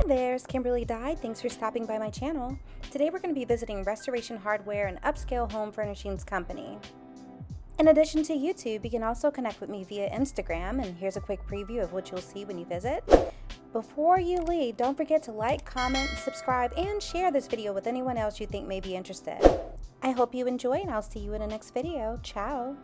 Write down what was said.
There's Kymberli Dy. Thanks for stopping by my channel. Today we're going to be visiting Restoration Hardware, an upscale home furnishings company. In addition to YouTube, you can also connect with me via Instagram, and here's a quick preview of what you'll see when you visit. Before you leave, don't forget to like, comment, subscribe, and share this video with anyone else you think may be interested. I hope you enjoy, and I'll see you in the next video. Ciao!